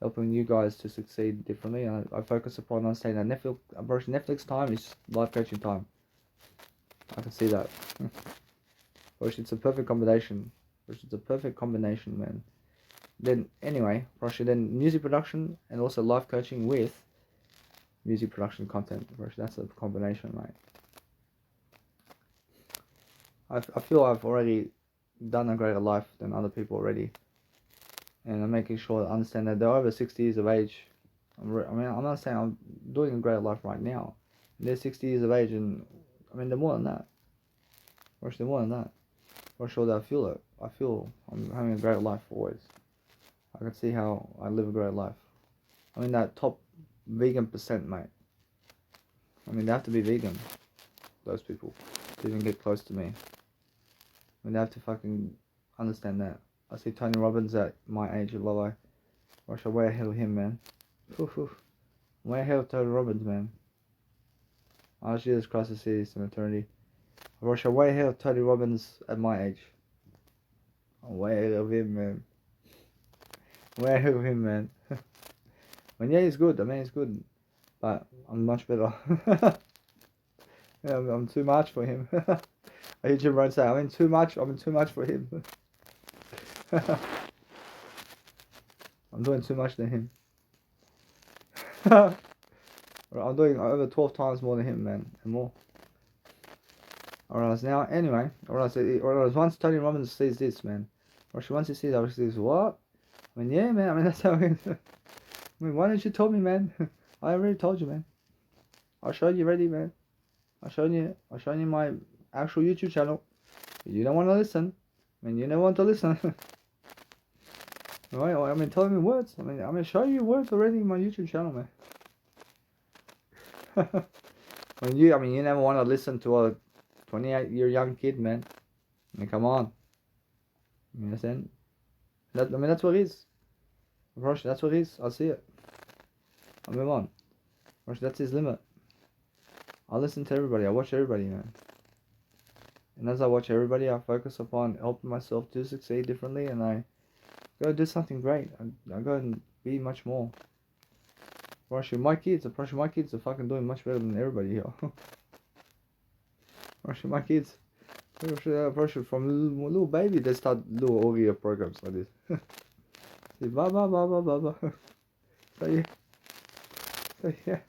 helping you guys to succeed differently, and I focus upon understanding that Netflix time is life coaching time. I can see that. It's a perfect combination. It's a perfect combination, man. Then anyway, then music production and also life coaching with music production content. That's a combination, mate. I feel I've already done a greater life than other people already, and I'm making sure I understand that they're over 60 years of age. I'm not saying I'm doing a greater life right now. They're 60 years of age, and I mean they're more than that. Or they're more than that. For sure that I feel it. I feel I'm having a great life always. I can see how I live a great life. I'm in that top vegan percent, mate. I mean, they have to be vegan, those people, to even get close to me. I mean, they have to fucking understand that. I see Tony Robbins at my age of love. I wish I way ahead of him, man. Way ahead of Tony Robbins, man. Oh, Jesus Christ, I see this in eternity. I wish I way ahead of Tony Robbins at my age. I'm way ahead of him, man. Way ahead of him, man. I mean, yeah, he's good. I mean, he's good. But I'm much better. Yeah, I'm too much for him. I hear Jim Rohn say, I'm in too much for him. I'm doing too much than him. I'm doing over 12 times more than him, man, and more. I realize now, anyway, I realize once Tony Robbins sees this, man, or once he sees, what? I mean, yeah, man, I mean, that's how it is. I mean, why didn't you tell me, man? I already told you, man. I showed you already, man. I showed you my actual YouTube channel. You don't want to listen. I mean, you don't want to listen. Right? I mean, telling me words. I mean, showing you words already in my YouTube channel, man. I mean, you never want to listen to a 28-year young kid, man. I mean, come on. You understand? That's what it is. Rosh, that's what it is. I see it. I'll move on. Rosh, that's his limit. I listen to everybody. I watch everybody, man. And as I watch everybody, I focus upon helping myself to succeed differently, and I go do something great. I go and be much more. My kids are fucking doing much better than everybody here. My kids, from little baby, they start little audio programs like this. Ba ba ba ba ba ba. So yeah,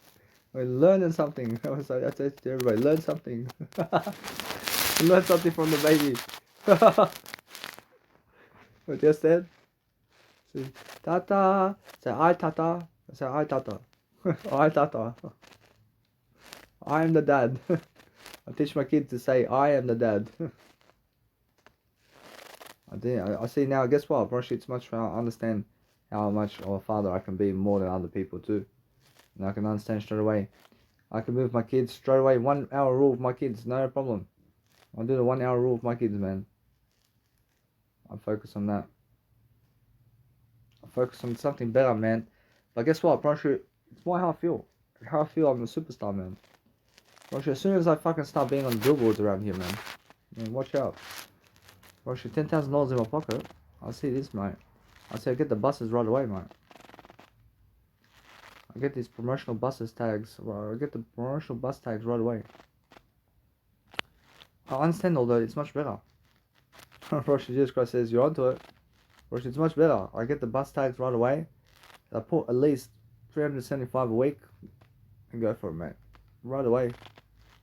we're learning something. I say to everybody, learn something. Learn something from the baby. What just said? Say, Tata. Say, I Tata. Say, I Tata. I Tata. I am the dad. I teach my kids to say, I am the dad. I see now, guess what? It's much I understand how much of a father I can be more than other people too. And I can understand straight away. I can move my kids straight away. 1 hour rule with my kids, no problem. I'll do the 1 hour rule with my kids, man. I focus on that. I focus on something better, man. But guess what, it's more how I feel. How I feel I'm a superstar, man. As soon as I fucking start being on billboards around here, man. I mean, watch out. $10,000 in my pocket. I see this, mate. I say I get the buses right away, mate. I get these promotional buses tags. I get the promotional bus tags right away. I understand, although it's much better. Jesus Christ says you're onto it. It's much better. I get the bus tags right away. I put at least $375 a week and go for it, mate. Right away.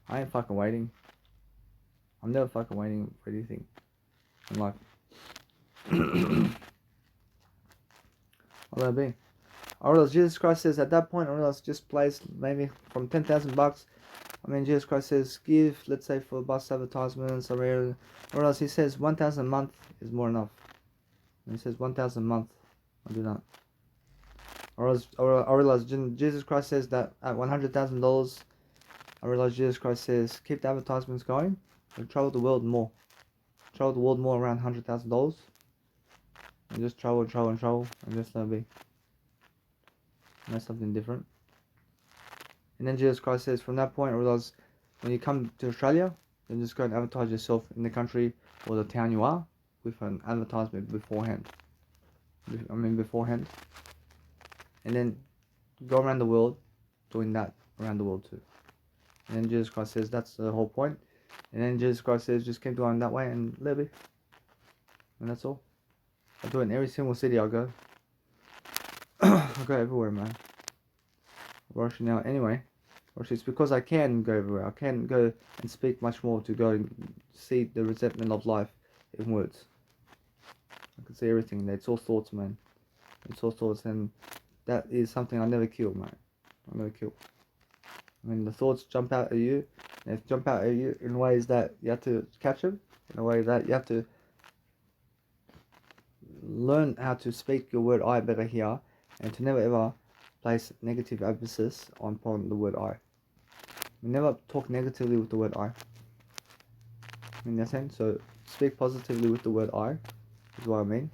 I ain't fucking waiting. I'm never fucking waiting for anything in life. What would that be? I realize Jesus Christ says at that point, I realize just place maybe from $10,000. I mean, Jesus Christ says give, let's say for bus advertisements or else he says 1,000 a month is more enough. And he says 1,000 a month. I'll do that. I realize Jesus Christ says that at $100,000, I realize Jesus Christ says keep the advertisements going and travel the world more. Travel the world more around $100,000. And just travel and just let it be. And that's something different. And then Jesus Christ says from that point I realize when you come to Australia, then just go and advertise yourself in the country or the town you are with an advertisement beforehand. And then go around the world doing that around the world too. And then Jesus Christ says that's the whole point. And then Jesus Christ says just keep going that way and let it be. And that's all. I do it in every single city I go. I go everywhere, man. Rushing out anyway. Or it's because I can go everywhere. I can go and speak much more to go and see the resentment of life in words. I can see everything. It's all thoughts, man. It's all thoughts, and that is something I never kill, man. I never kill. I mean, the thoughts jump out at you. They jump out at you in ways that you have to catch them, in a way that you have to learn how to speak your word I better here, and to never ever place negative emphasis upon the word I. We never talk negatively with the word I. In that sense, so speak positively with the word I, is what I mean.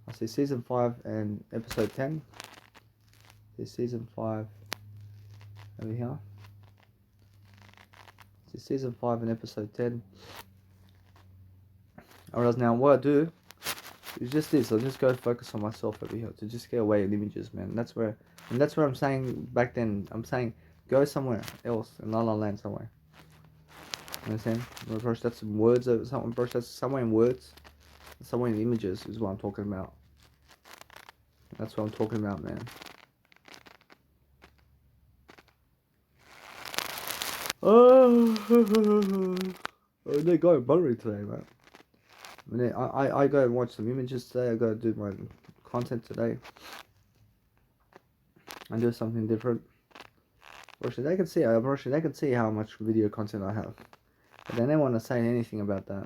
I see season 5 and episode 10. This season 5 over here. This is season 5 and episode 10. I realize now what I do is just this. I'll just go focus on myself over here to just get away with images, man. That's where I'm saying back then. I'm saying go somewhere else in La La Land somewhere. You understand? Brush, that's some words over something. Brush, that's somewhere in words, somewhere in images is what I'm talking about. That's what I'm talking about, man. Oh, they're going buttery today, man. I go and watch some images today. I go do my content today. I do something different. Unfortunately, they can see how much video content I have, but they never want to say anything about that.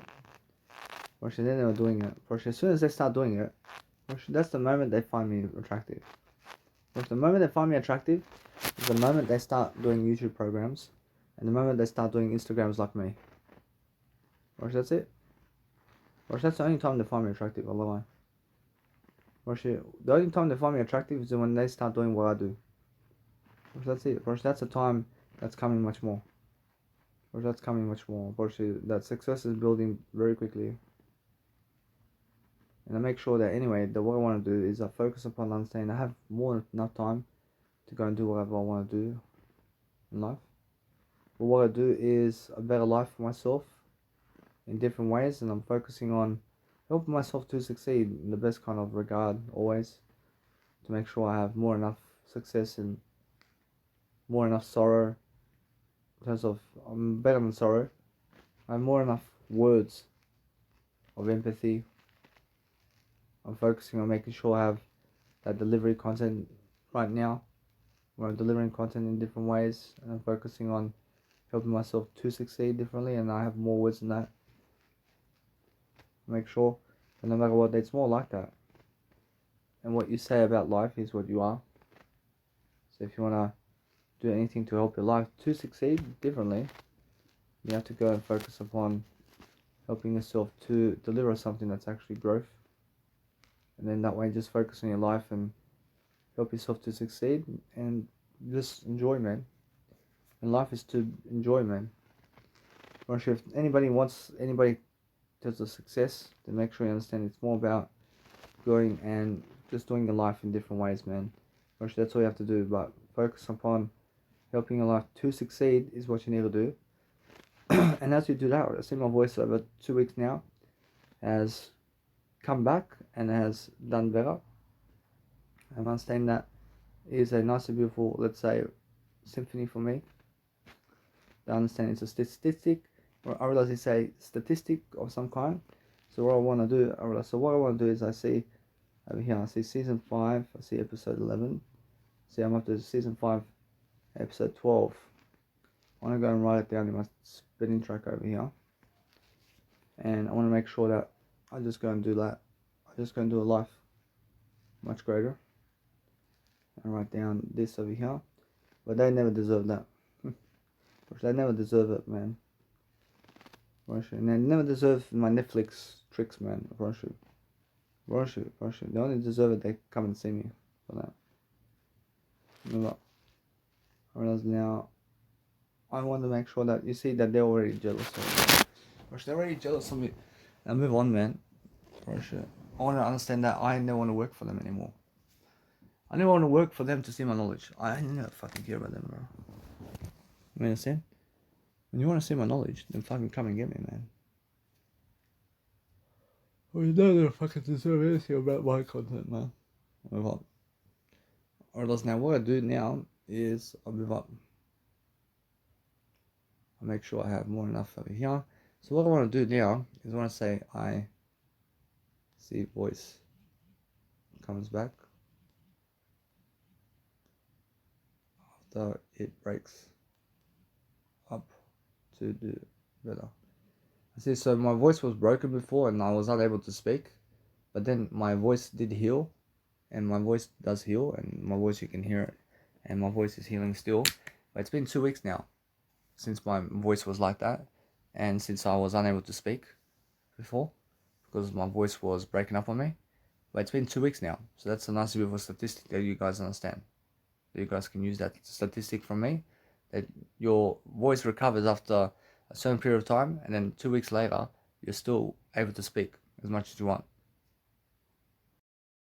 Unfortunately, they're never doing it. Unfortunately, as soon as they start doing it, that's the moment they find me attractive. The moment they find me attractive is the moment they start doing YouTube programs, and the moment they start doing Instagrams like me. That's it. That's the only time they find me attractive, I'll lie. The only time they find me attractive is when they start doing what I do. That's it. That's a time that's coming much more. That's coming much more. That success is building very quickly. And I make sure that anyway, that what I want to do is I focus upon understanding I have more than enough time to go and do whatever I want to do in life. But what I do is a better life for myself in different ways, and I'm focusing on helping myself to succeed in the best kind of regard always, to make sure I have more enough success and more enough sorrow. In terms of, I'm better than sorrow. I have more enough words of empathy. I'm focusing on making sure I have that delivery content right now, where I'm delivering content in different ways, and I'm focusing on helping myself to succeed differently, and I have more words than that. Make sure, and no matter what, it's more like that. And what you say about life is what you are. So if you want to do anything to help your life to succeed differently, you have to go and focus upon helping yourself to deliver something that's actually growth. And then that way, just focus on your life and help yourself to succeed, and just enjoy, man. And life is to enjoy, man. I'm not sure if anybody wants anybody to success, then make sure you understand it's more about going and just doing your life in different ways, man. I'm sure that's all you have to do, but focus upon helping your life to succeed is what you need to do. And as you do that, I see my voice over 2 weeks now has come back and has done better. I understand that is a nice and beautiful, let's say, symphony for me. I understand it's a statistic, or I realize it's a statistic of some kind. So what I want to do, is I see over here, I see season 5, I see episode 11. See, I'm up to season 5, episode 12. I want to go and write it down in my spinning track over here. And I want to make sure that I just go and do that. I just go and do a life much greater. And write down this over here. But they never deserve that. They never deserve it, man. And they never deserve my Netflix tricks, man. They only deserve it, they come and see me for that. Remember, I realize now, I want to make sure that you see that they're already jealous of me. They're already jealous of me. Now move on, man. I want to understand that I never want to work for them anymore. I never want to work for them to see my knowledge. I never fucking care about them, bro. You understand? When you want to see my knowledge, then fucking come and get me, man. Well, you don't fucking deserve anything about my content, man. I'll move on. Or else now, what I do now is I'll move up. I'll make sure I have more than enough over here. So what I want to do now is I want to say I see voice comes back after it breaks up to do better. I see, so my voice was broken before and I was unable to speak, but then my voice did heal, and my voice does heal, and my voice, you can hear it, and my voice is healing still. But it's been 2 weeks now since my voice was like that, and since I was unable to speak before because my voice was breaking up on me. But it's been 2 weeks now, so that's a nice beautiful statistic that you guys understand, that you guys can use that statistic from me, that your voice recovers after a certain period of time, and then 2 weeks later you're still able to speak as much as you want.